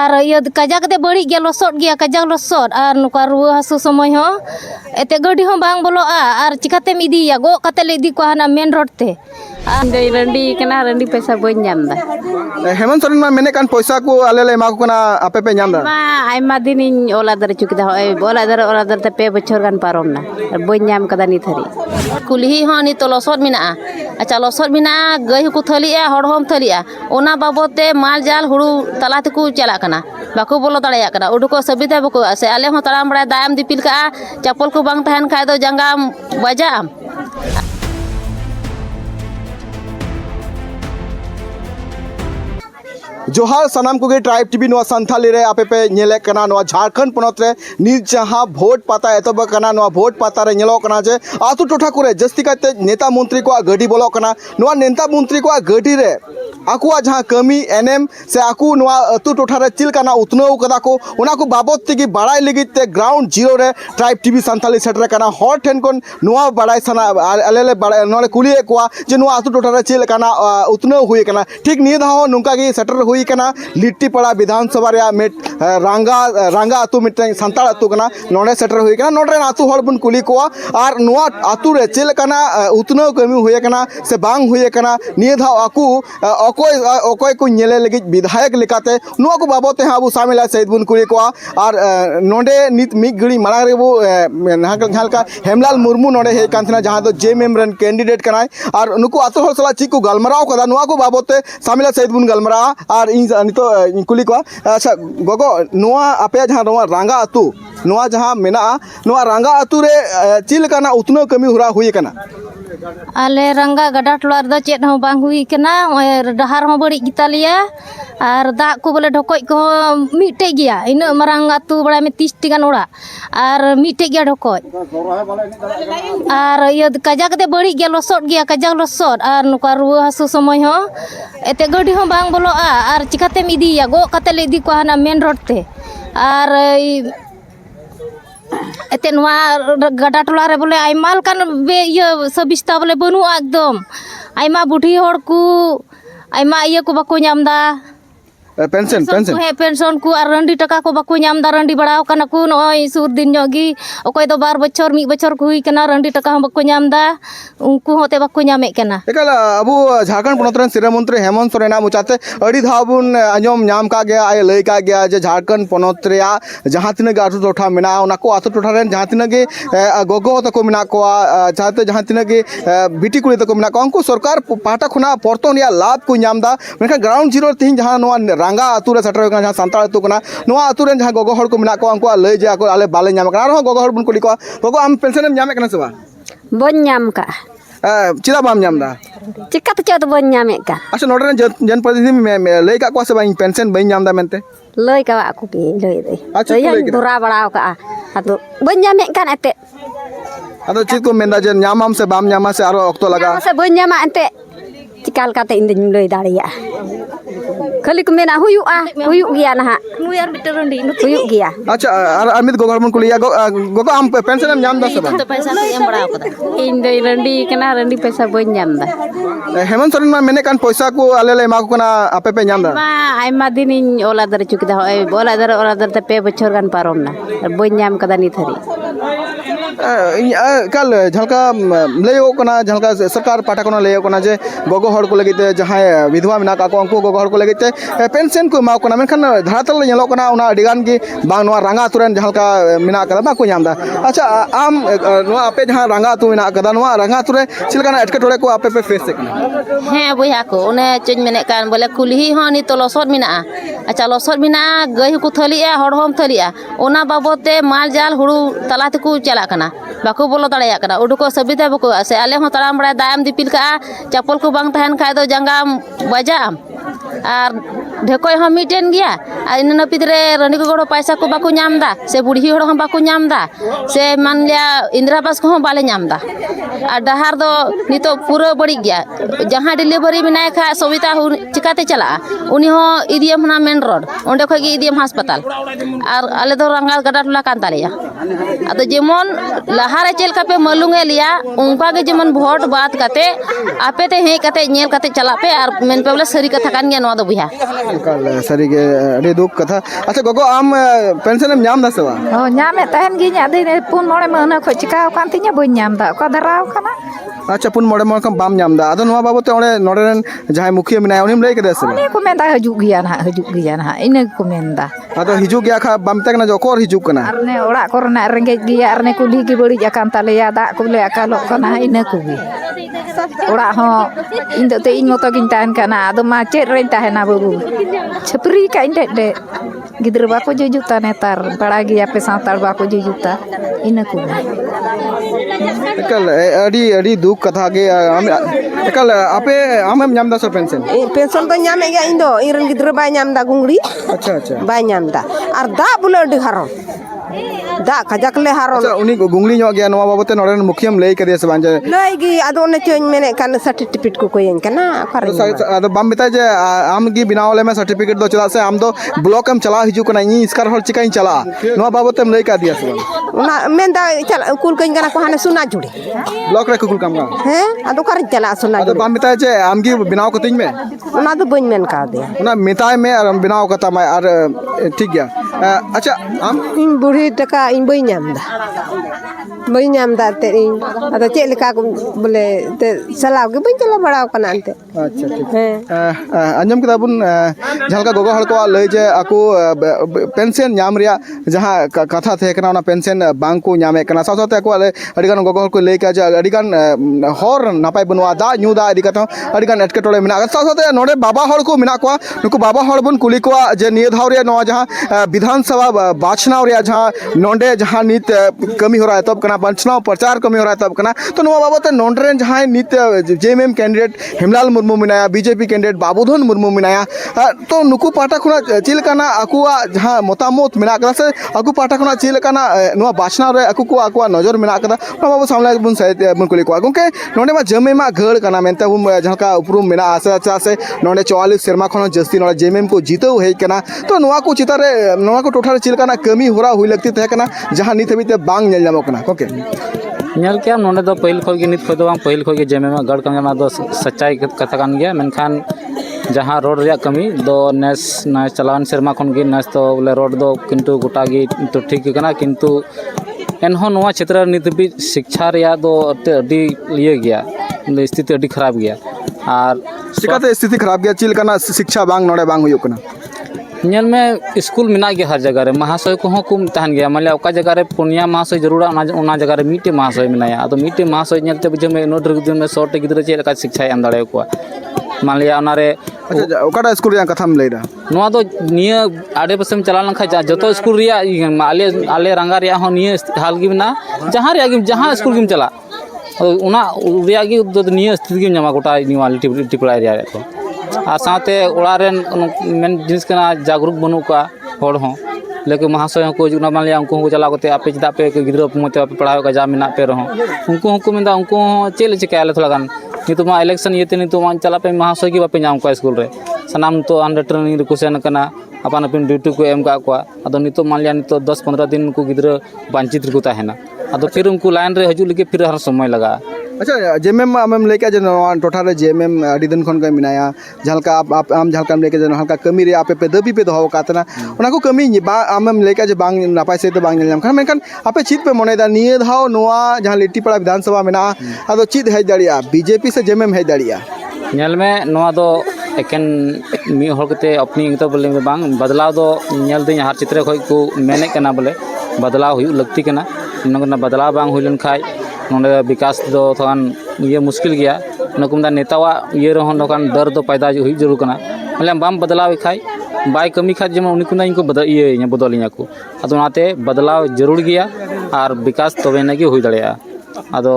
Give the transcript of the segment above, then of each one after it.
और ये कजाक दे बड़ी गया लसोट गया कजाक लसोट और नुका रुआ हासु समय हो एते गडी हो बांग बोलोआ और चिकाते मिदिया गो कते ले इदी को हाना मेन रोड ते रंडी कना रंडी पैसा बन जामदा हेमंत सोरेन मा मेने कान पैसा को आले ले एमा को कना आपे पे नाम दा मा आयमा दिन इन ओला दर चुकिदा होय ओला दर ते पे बछर गान पारोमना बन जाम कदा नि थरी कुलही हो नि तो लसोट मिना अच्छा लसोट मिना गई को थलिया हड़ होम थलिया ओना बाबते माल जाल हुड़ू तलाते को चला कना बाको बोलो दाड़िया कना उडुको सबिता बको से आले हो तड़ाम बड़ा दायम दिपिल का चप्पल को बांग तहन खाय दो जंगाम बजाम जोहार सनाम को ट्राइब टीवी नोआ संथाली रे आपे पे नेले कना नोआ झारखंड पनत रे निज जहां भोट पाता एतब कना नोआ भोट पाता रे नेलो कना जे आतु टोठा करे जस्ती काते नेता मंत्री को गडी बोलो कना नोआ नेता मंत्री को गडी रे आकुआ जहां कमी एनएम से आकु नोआ अतु टोठा रे चिल कना उतनो कदा को उना को बाबत तिगी बाड़ाई लगित ते ग्राउंड जीरो रे ट्राइब टीवी संथाली सेटर कना हॉर ठेन कोन नोआ बाड़ाई सना अलेले बाड़ाई नोले कुलिए कोआ जे नोआ आतु टोठा रे चिल कना उतनो हुई कना ठीक निय धाओ नुका गी सेटर हुई कना लिट्टीपाड़ा विधानसभा रे मेट रांगा अतु मिटन संताल अतु कना नोडे सेटर हुई कना नोडे अतु हड़ बुन कुली कोआ और नोआ अतु रे चिल कना उतनो कमी हुई कना से बांग हुई कना निय धाओ आकु अकोय को नेले लगी विधायक लेकाते नोआ को बाबते हाबु शामिल सहित बुन कुली कोआ और नोडे नित मिग गड़ी मांग रे वो नाहलका हेमलाल मुर्मू नोडे हे कांथना जहां दो जेएमएम रन कैंडिडेट कनाय और नुको अतु हड़ सला चिक को गलमराव कदा नोआ को बाबते शामिल सहित बुन गलमरा और नितो कुली को अच्छा गोगो नोआ आपे जहां नोआ रांगा अतु नोआ जहां मेना नोआ रांगा अतु रे चिल कना उतनो कमी हुरा हुई कना आले रंगा गडा टोलार द चेत हो बांग हुई कना डहार हो बड़ी गितालिया और दा को बोले ढोकोय को मिटे गया इन मरांग अतु बड़ा में 30 टी गान ओड़ा और मिटे गया ढोकोय और ये कजाक दे बड़ी गया लसोट गया कजाक लसोट और नुका रुआ हासु समय हो एते गडी हो बांग बोलोआ और चिकाते मिदिया गो कते ले इदी को हाना मेन रोड ते और एते नोआ गडा टोला रे बोले आइमाल कान बे ये सबिस्ता बोले बनु एकदम आइमा बुढ़ी हड़ को आइमा ये को बाको नामदा पेंशन पेंशन को और रंडी टका को बाको नामदा रंडी बड़ाव कना को नोय सुर दिन जोगी ओकोय दो 12 बछर 1 बछर को हुई कना रंडी टका हम बाको नामदा उनको होते बाको नामे कना एकल अबु झारखंड पनत रन सिरा मंत्री हेमंत सोरेन मुचाते अड़ी धाबुन अजम नाम का गया आय लय का गया जे झारखंड पनत रे जहां तिना गे आतु टोठा मेना उना को आतु टोठा रन जहां तिना गे गोगो तको मेना को चाहते जहां तिना गे बिटी कुड़ी तको मेना को उनको सरकार पाटा खुना परतोन या लाभ को नामदा मेखा ग्राउंड जीरो तिन जहां नोआ रांगा अतु रे सटर जहां संताल अतु कना नोआ अतु रन जहां गोगो हड़ को मेना को उनको लय जे को आले बाले नाम कना रो गोगो हड़ बुन कुली को गोगो आम पेंशन एम नामे कना सेबा बन जाम का चिदा बाम नाम दा चिका तो चत बन जामे का अच्छा नोडे जनप्रतिनिधि में लय का को सेबा पेंशन बई नाम दा मेनते लय का को के लय दे अच्छा धरा बड़ाव का अतो बन जामे कान एते अदो चीज को मेंदा जे नामाम से बाम नामा से आरो अक्तो लगा से बन जामा एते चिकाल काते इन दिन लय दाड़िया खाली को मेना हुयु गया ना नु यार बिटर रंडी हुयु गया अच्छा और अमित गोगरमन कुलिया गोगो हम पेंशन एम नाम दा सब तो पैसा से एम बड़ाव कदा इन दे रंडी कना रंडी पैसा बन जामदा हेमंत सोरेन मा मेने कान पैसा को आले ले मा को कना आपे पे नाम दा मा आयमा दिन इन ओला दर चुकिदा होय ओला दर ते पे बछर गान पारोमना बन जाम कदा नि थरी कल झलका लयो कना झलका सरकार पाटा कोना लयो कना जे गोगो हड़ को लगिते जहां विधवा मेना का को उनको गोगो हड़ को लगिते पेंशन को मा कोना मेनखान धरातल नेलो कना उना अडिगान की बांग नोआ रांगा तुरन झलका मेना कदा बा को नामदा अच्छा आम नोआ आपे जहां रांगा तु मेना कदा नोआ रांगा तुरे चिलकाना एटके टोले को आपे पे फेस सेकना हे बुया को ओने चेज मेने कान बोले कुलही हो नि तो लसोट मिना अच्छा लसोट मिना गई को थलिया हड़ होम थलिया ओना बाबते माल जाल हुड़ू तलाते को चला कना बाको बोलो दाड़िया कना उडुको सबिता बको से आले हो तड़ाम बड़ा दायम दिपिल का चप्पल को बांग तहन खाय दो जंगाम बजाम और ढेकोय हम मिटेन गया और इन नपित रे रनी को गड़ो पैसा को बाको नामदा से बुढ़ी हड़ हम बाको नामदा से मान लिया इंदिरा आवास को हम बाले नामदा और डहार दो नितो पूरा बड़ी गया जहां डिलीवरी में नाय खा सविता चिकाते चला उनी हो इदियम ना मेन रोड ओंडे खगी इदियम अस्पताल और आले दो रंगा गडा टोला कान तालिया अदो जेमन लहारे चेल का पे मालूंगे लिया उनका के जेमन वोट बात करते आपे ते हे करते नेल करते चला पे और मेन पे बोले सरी कथा कान गया नवा दो बुया कल सरी के अरे दुख कथा अच्छा गोगो आम पेंशन में नाम दसवा Oh, nyame tahan gi nya de pun mole mana ko chika kan tinya bo nyam da ko darau kana अच्छा पुन मोड़े मोड़ कम बाम नाम दा अदो नवा बाबू ते ओने नोडरन जहां मुखिया मिनाय उनिम लई कदे से ni ko men da haju giya na ina ko men da अदो हिजु गया खा बाम तक ना जोकोर हिजु कना arne ora korna renge giya arne kuli gi bodi akan taleya da ko le akalo kana ina ko gi ora ho indo te in moto gin tan kana ado ma chet ren tahena babu chepri ka inde de gidra ba ko jujuta netar bada gi ape santal ba ko jujuta ina ko कल अड़ी अड़ी दुख कथा के कल आपे आम नाम दा सो पेंशन पेंशन तो nyame ga indo iren gidra bay nyam da gungri अच्छा अच्छा bay nyam da ar da bule adi haram da kajak le haram अच्छा उनी गुंगली नो गया नवा बाबू ते नोडरन मुखियम लई कदे से बांजे lay gi ado ne choñ mene kan certificate ko koyen kana khare अदो बाम बिता जे आम गी बिनावले में सर्टिफिकेट दो चला से आम दो ब्लॉक हम चला हिजु कना नी इसकार हल चिकाई चला नवा बाबू ते लई का दिया से una men da chala kul koyen kana ko hane suna judi block रे कुल काम का he ado khare chala suna अदो judi बाम बिता जे आम गी बिनाव कतिन में una do boñ men ka de ना मिताय में और बिनाव कता में और ठीक गया अच्छा आम in buri taka in boy nyam da te in ado chet leka ko bole te salaw ge boñ chala bada kana ante अच्छा ठीक he अंजम कदा बुन झलका गोगो हल को लय जे आको पेंशन नाम रिया जहां कथा थे कना ना पेंशन बांग को नामे कना साथ साथ को अडिगान गोगो हल को लय का जे अडिगान हर नापाय बनवा दा न्यू दा इदी कथा अडिगान एटके टोले मिना साथ साथ नोडे बाबा हल को मिना को नुको बाबा हल बुन कुली को जे निय धाव रे नो जहां विधानसभा बाचनाव रे जहां नोंडे जहां नित कमी हो रहा है तब कना बाचनाव प्रचार कमी हो रहा है तब कना तो नो बाबा ते नोंडरेन जहां नित जेएमएम कैंडिडेट हेमलाल मुर्मू मिनाया बीजेपी कैंडिडेट बाबूधन मुर्मू मिनाया तो नुकु पाटा खुना चिल कना अकुआ जहां मोतामत मिना कदा से अकु पाटा खुना चिल कना नो बाचनाव रे अकु को अकुआ नजर मिना कदा नो बाबू सामने बुन सहित बुन कुली को गंके नोंडे मा जमेमा गड़ कना मेनते बुन जहां उपरुम मिना आसे अच्छा से नोंडे 44 शर्मा खन जस्ती नोंडे जेएमएम को जीतो हे कना तो नोआ को चितारे नोआ को टोठा चिल कना कमी होरा हुई लगती थे कना जहां नित हबीते बांग नेल जामो कना ओके नेल क्या नोंडे दो पहिल खोगे नित खोदो बांग पहिल खोगे जेएमएम गड़ कना दो सच्चाई कथा कान गया मेनखान जहाँ रोड रिया कमी दो नेस नेस चलावन शर्मा खन गे नेस तो बोले रोड दो किंतु गोटा गे तो ठीक कना किंतु एनहो नोआ क्षेत्र नित भी शिक्षा रिया दो अडी लिए गया स्थिति अडी खराब गया और चिकाते स्थिति खराब गया चिल कना शिक्षा बांग नोडे बांग हुयो कना नेल में स्कूल मिना गया हर जगह रे महाशय को कुम तहन गया मान लिया ओका जगह रे पुनिया महाशय जरूर ओना जगह रे मीटे महाशय मिनाया अदो मीटे महाशय नेलते बुझे में नोटर दिन में शॉर्ट गिदरे चेल का शिक्षा एम दाड़े को मान लिया ओना रे अच्छा ओकाटा स्कूल रे कथाम लेदा नोआ दो निया आडे पसम चला लखा जतो स्कूल रिया आले आले रंगा रिया हो निया हाल गी ना जहां स्कूल गिम चला ओना रिया गी निया स्थिति गिम नमा गोटा निवाली टिपड़ा रिया रे को और साथे ओड़ा रेन मेन जिनिस कना जागरूक बनू का होड़ हो लेकिन महाशय को जुना मान लिया उनको चला करते आपे चदा पे गिद्रो मते आपे पढ़ाओ का जा मिना पे रहो उनको मेंदा उनको चेल चिकाले थोड़ा गान नितो मा इलेक्शन येते नितो मा चला पे महाशय की बापे नाम को स्कूल रे सनाम तो अंडर ट्रेनिंग रे कुसेन कना अपन अपन ड्यूटी को एम का अदो नितो मान लिया नितो 10-15 दिन को गिद्रो बांचित को ताहेना अदो फिर उनको लाइन रे हजू लगे फिर हर समय लगा अच्छा जेएमएम आम लेके जे टोठा रे जेएमएम अडी दिन खन का मिनाया झलका आप आम झलका लेके जे हल्का कमी रे आपे पे दबी पे दोहो कातना ओना को कमी बा आम लेके जे बांग नापाय से तो बांग नेल खान मेनखान आपे चित पे मनेदा निये धाव नोआ जहां लिट्टीपाड़ा विधानसभा मेना अदो चित हेज दाड़िया बीजेपी से जेएमएम हेज दाड़िया नेल में नोआ दो एकेन मी होर कते अपनी तो बोले बांग बदलाव दो नेल दिन हर चित्र खय को मेने कना बोले बदलाव हुई लगती कना नगना बदलाव बांग हुई लन खाय नोंडे विकास दो थोन ये मुश्किल गया नकुमदा नेतावा ये रहन नकान डर दो पैदा हुई जरूर कना मतलब बाम बदलाव खाय बाय कमी खा जेमन उनी कुना इनको बदल ये बदलिया को अदो नाते बदलाव जरूर गया और विकास तबे नगे हुई दड़िया अदो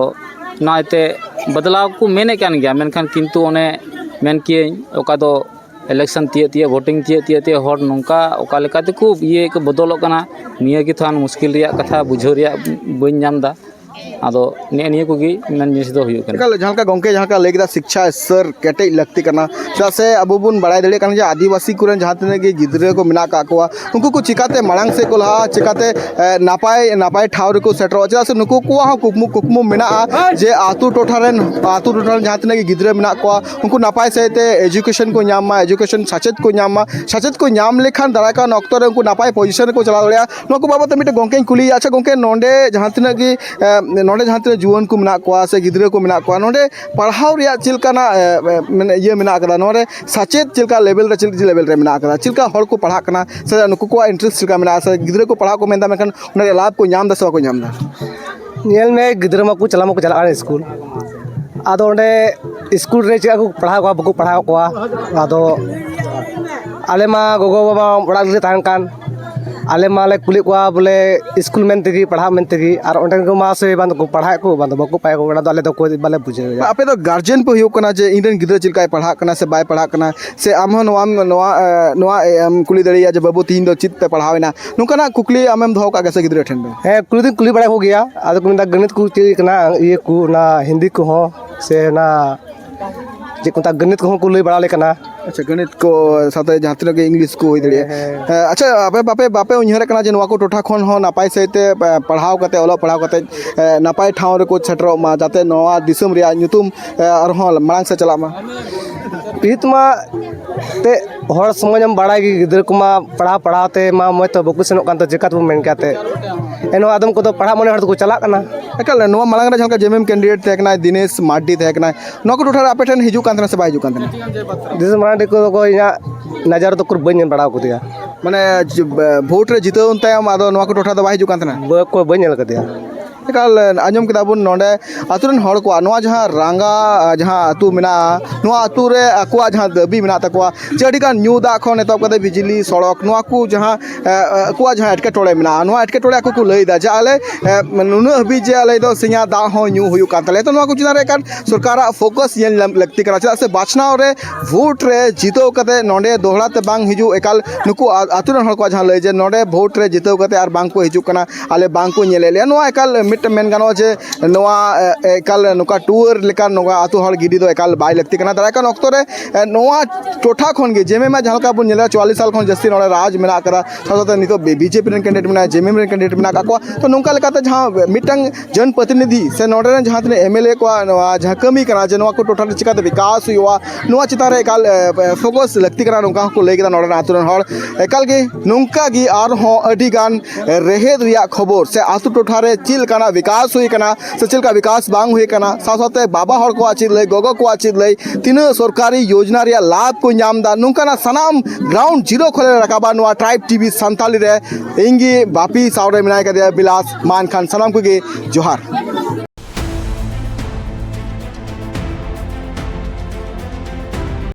नाते बदलाव को मेने कान गया मेनखान किंतु ओने मेन किए ओका दो इलेक्शन तिये वोटिंग तिये हर नौका ओका लेकाते को ये को बदलोग कना निये की थान मुश्किल रिया कथा बुझो रिया बइन नामदा आदो निया को गी मेन जिनिस दो हुयुग कना एकाल जहाँ का गोंके जहाँ का लेगदा शिक्षा स्तर केटे लगती करना चला से अब बुन बड़ाई दड़े करना जे आदिवासी कुरन जहाँ तने के गिद्रे को मिना का कोआ उनको को चिकाते मलांग से को लहा चिकाते नापाय नापाय ठावर को सेटरो चला से नुको को हा कुकमु मिना जे आतु टोठारन जहाँ तने के गिद्रे मिना कोआ उनको नापाय से ते एजुकेशन को न्यामा एजुकेशन सचेत को न्याम लेखान दाराका नक्तो रे उनको नापाय पोजीशन को चला दड़िया नको बाबत मिटे गोंके कुली अच्छा गोंके नोंडे जहाँ तने की नोंडे जहाँ तने जुवन को मिना कोआ से गिद्रे को मिना कोआ नोंडे पढ़ाव रिया चिलकाना ये मिना कदा नोंडे सचेत चिलका लेवल रे चिल लेवल रे मिना कदा चिलका हर को पढ़ा कना से नुको को इंटरेस्ट चिलका मिना से गिद्रे को पढ़ा को मेंदा मेखन उन लाभ को न्याम दा से को न्याम दा नेल में गिद्रे मा को चला स्कूल आदो ओंडे स्कूल रे चिका को पढ़ा को बको पढ़ा को आदो आले मा गोगो बाबा बड़ा रे तान कान आले माले कुली को बोले स्कूल में तेगी पढ़ा में तेगी और ओंडे को मा से बांध को पढ़ा को बांध बको पाए को बड़ा आले तो को बाले बुझे आपे तो गार्जियन पे हुयो कना जे इंडियन गिद्रे चिलका पढ़ा कना से बाय पढ़ा कना से आम नोआ कुली दड़िया जे बाबू तीन दो चित पे पढ़ावेना नुकना कुकली आमेम धो का कैसे गिद्रे ठंडे है कुली बड़ा हो गया आदो को गणित को चिकना ये को ना हिंदी को हो से ना जे को गणित को कुली बड़ा ले कना अच्छा गणित को साथे जहाँ तक इंग्लिश को दड़े अच्छा आपे बापे बापे उन्हर कना जे नोआ को टोठा खन हो नापाय सहित पढ़ाव कते ओलो पढ़ाव कते नापाय ठाव रे को छटरो मा जाते नोआ दिसम रिया नुतुम अरहों मांग से चला मा पीत मा ते हर समाज में बड़ा गिद्रे को मा पढ़ाते मा मैं तो बकु सेनो कान तो जेकात मेन काते एनो आदम को तो पढ़ा मने हर को चला कना एकाल नोआ मालांग रे जहाँ जेएमएम कैंडिडेट थे कना दिनेश मार्डी थे कना नो को टोठा आपे ठन हिजु कान से बाय हिजु कान दिस माने को इना नजर तो कुर बन बड़ा को दिया माने वोट रे जितो उन तायम आदो नोआ को टोठा दो बाय हिजु कान को बन ल दिया एकाल आजम किदा बुन नोंडे आतुरन हड़ को नोआ जहाँ रांगा जहाँ आतु मिना नोआ आतु रे अकुआ जहाँ दबी मिना तकुआ चेडी का न्यू दा खन एतब कते बिजली सड़क नोआ को जहाँ अकुआ जहाँ एटके टोले मिना नोआ एटके टोले अकु को लई दा जे आले नुनु हबी जे आले दो सिंगा दा हो न्यू हुयु कान तले तो नोआ को चिना रे कान सरकार फोकस ये लगती करा चला से बाचनाव रे वोट रे जितो कते नोंडे दोहरा ते बांग हिजु एकाल नुकु आतुरन हड़ को जहाँ लई जे नोंडे वोट रे जितो कते आर बांग को हिजु कना आले बांग को नेले ले नोआ एकाल मिट मेन गानो जे नोआ एकाल नुका टूर लेका नोगा आतु हड़ गिडी दो एकाल बाय लगती कना दारा कान ऑक्टो रे नोआ टोठा खन गे जेमे मा जहाँ का बुन नेला 44 साल खन जस्ती नोडे राज मेना करा साथे नितो बीजेपी रे कैंडिडेट मेना जेएमएम रे कैंडिडेट मेना का तो नोंका लेकाते जहाँ मिटंग जन प्रतिनिधि से नोडे जहाँ तने एमएलए को जहाँ कमी कना जे नोआ को टोठा रे चिकाते विकास हुआ नोआ चिता रे एकाल फोकस लगती कना नोंका को लेके नोडे आतुरन हड़ एकाल गे नोंका गी आर हो अडी गान रेहेद रिया खबर से आतु टोठा रे चिल कना विकास हुई कना से चिल का विकास बांग हुई कना साथे बाबा हड़ को आचित लई गोगो को आचित लई तीन सरकारी योजना रिया लाभ को नाम दा नुकाना सनाम ग्राउंड जीरो खोले रकाबा नोआ ट्राइब टीवी संताली रे इंगी बापी सावरे मिनाय का बिलास मान खान सनाम को गे जोहार।